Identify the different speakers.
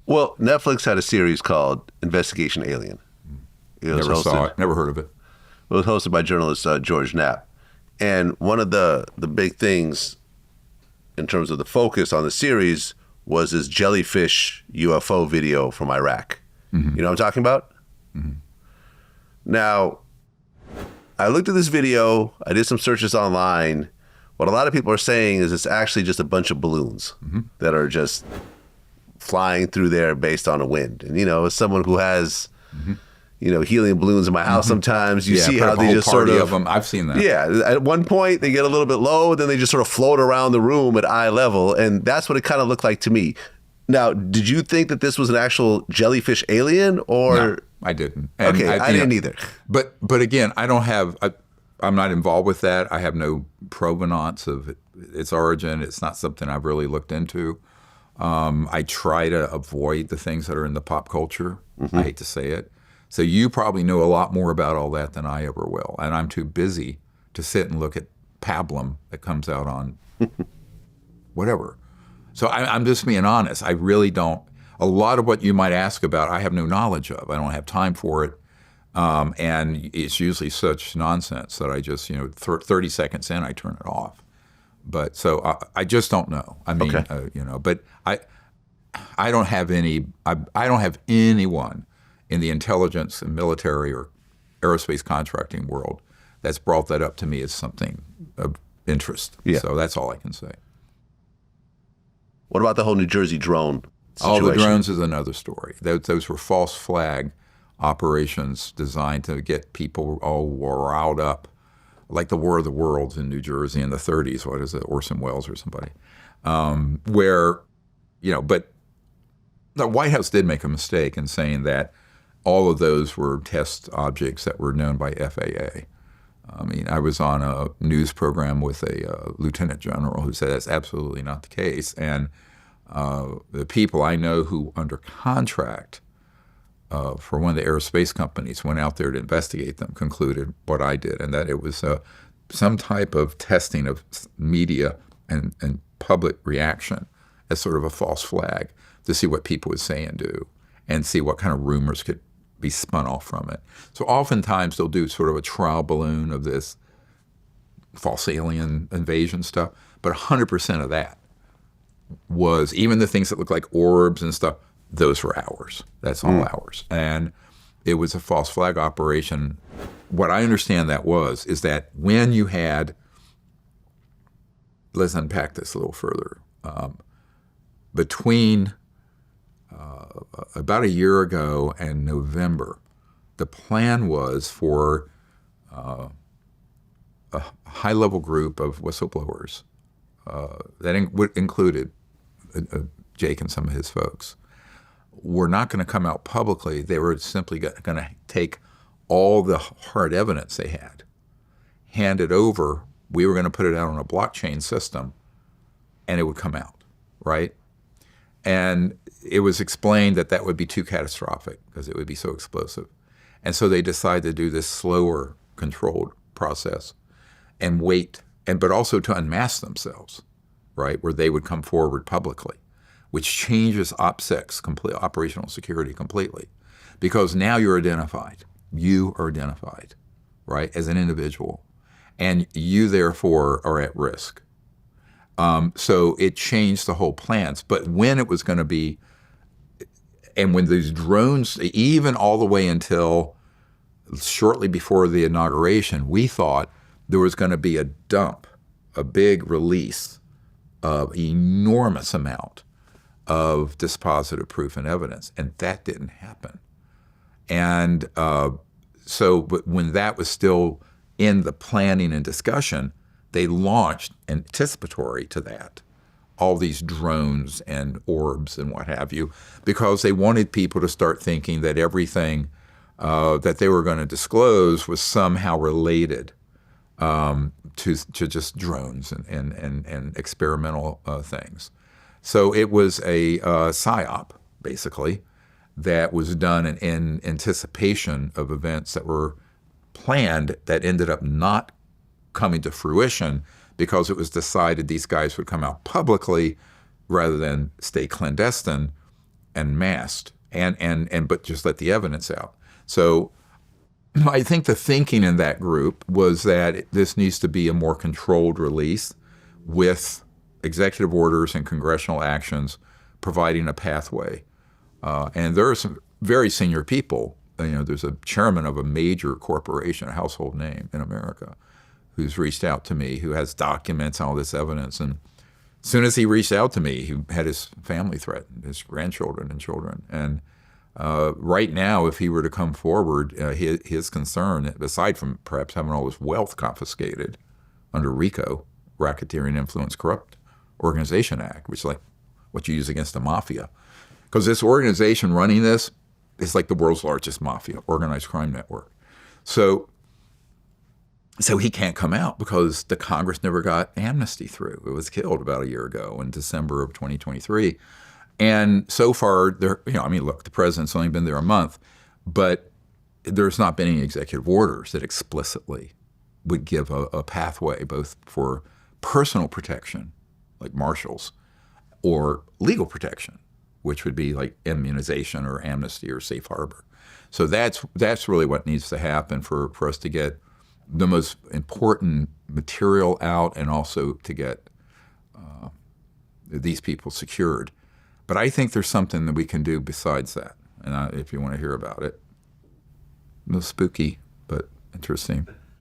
Speaker 1: Well, Netflix had a series called Investigation Alien.
Speaker 2: Never saw it. Never heard of it.
Speaker 1: It was hosted by journalist George Knapp. And one of the big things in terms of the focus on the series was this Jellyfish UFO video from Iraq. Mm-hmm. You know what I'm talking about? Mm-hmm. Now, I looked at this video. I did some searches online. What a lot of people are saying is it's actually just a bunch of balloons that are just flying through there based on a wind. And, as someone who has, helium balloons in my house sometimes, you see how they just sort
Speaker 2: of them. I've seen that.
Speaker 1: Yeah. At one point, they get a little bit low, then they just sort of float around the room at eye level. And that's what it kind of looked like to me. Now, did you think that this was an actual jellyfish alien or?
Speaker 2: No, I didn't. And
Speaker 1: okay, I didn't either.
Speaker 2: But again, I'm not involved with that. I have no provenance of its origin. It's not something I've really looked into. I try to avoid the things that are in the pop culture. I hate to say it. So you probably know a lot more about all that than I ever will. And I'm too busy to sit and look at pablum that comes out on whatever. So I'm just being honest. I really don't. A lot of what you might ask about, I have no knowledge of. I don't have time for it. And it's usually such nonsense that I just, 30 seconds in, I turn it off. But so I just don't know. I mean, but I don't have I don't have anyone in the intelligence and military or aerospace contracting world that's brought that up to me as something of interest. Yeah. So that's all I can say.
Speaker 1: What about the whole New Jersey drone situation?
Speaker 2: Oh, the drones is another story. Those were false flag operations designed to get people all riled up, like the War of the Worlds in New Jersey in the 30s. What is it, Orson Welles or somebody? But the White House did make a mistake in saying that all of those were test objects that were known by FAA. I mean, I was on a news program with a lieutenant general who said that's absolutely not the case. And the people I know who under contract for one of the aerospace companies went out there to investigate them concluded what I did, and that it was some type of testing of media and public reaction as sort of a false flag to see what people would say and do and see what kind of rumors could be spun off from it. So oftentimes they'll do sort of a trial balloon of this false alien invasion stuff, but 100% of that was, even the things that look like orbs and stuff, those were ours. That's all ours. And it was a false flag operation. What I understand that is that when you had, let's unpack this a little further, between about a year ago and November, the plan was for a high-level group of whistleblowers that included Jake and some of his folks, were not going to come out publicly. They were simply going to take all the hard evidence they had, hand it over. We were going to put it out on a blockchain system, and it would come out, right? And it was explained that would be too catastrophic because it would be so explosive. And so they decided to do this slower, controlled process and wait, but also to unmask themselves, right, where they would come forward publicly, which changes OPSEC's operational security completely, because now you're identified. You are identified, right, as an individual, and you therefore are at risk. So it changed the whole plans. But when it was going to be, and when these drones, even all the way until shortly before the inauguration, we thought there was going to be a dump, a big release of enormous amount of dispositive proof and evidence, and that didn't happen. And but when that was still in the planning and discussion, they launched, anticipatory to that, all these drones and orbs and what have you, because they wanted people to start thinking that everything that they were going to disclose was somehow related to just drones and experimental things. So it was a psyop, basically, that was done in anticipation of events that were planned that ended up not coming to fruition because it was decided these guys would come out publicly rather than stay clandestine. and masked, and but just let the evidence out. So I think the thinking in that group was that this needs to be a more controlled release with executive orders and congressional actions providing a pathway. And there are some very senior people. There's a chairman of a major corporation, a household name in America, who's reached out to me, who has documents, all this evidence. And as soon as he reached out to me, he had his family threatened, his grandchildren and children. And right now, if he were to come forward, his concern, aside from perhaps having all his wealth confiscated under RICO, Racketeering Influence Corrupt Organization Act, which is like what you use against the mafia. Because this organization running this is like the world's largest mafia, organized crime network. So he can't come out because the Congress never got amnesty through. It was killed about a year ago in December of 2023. And so far, look, the president's only been there a month, but there's not been any executive orders that explicitly would give a pathway both for personal protection, like marshals, or legal protection, which would be like immunization or amnesty or safe harbor. So that's really what needs to happen for us to get the most important material out and also to get these people secured. But I think there's something that we can do besides that. And if you want to hear about it, a little spooky, but interesting.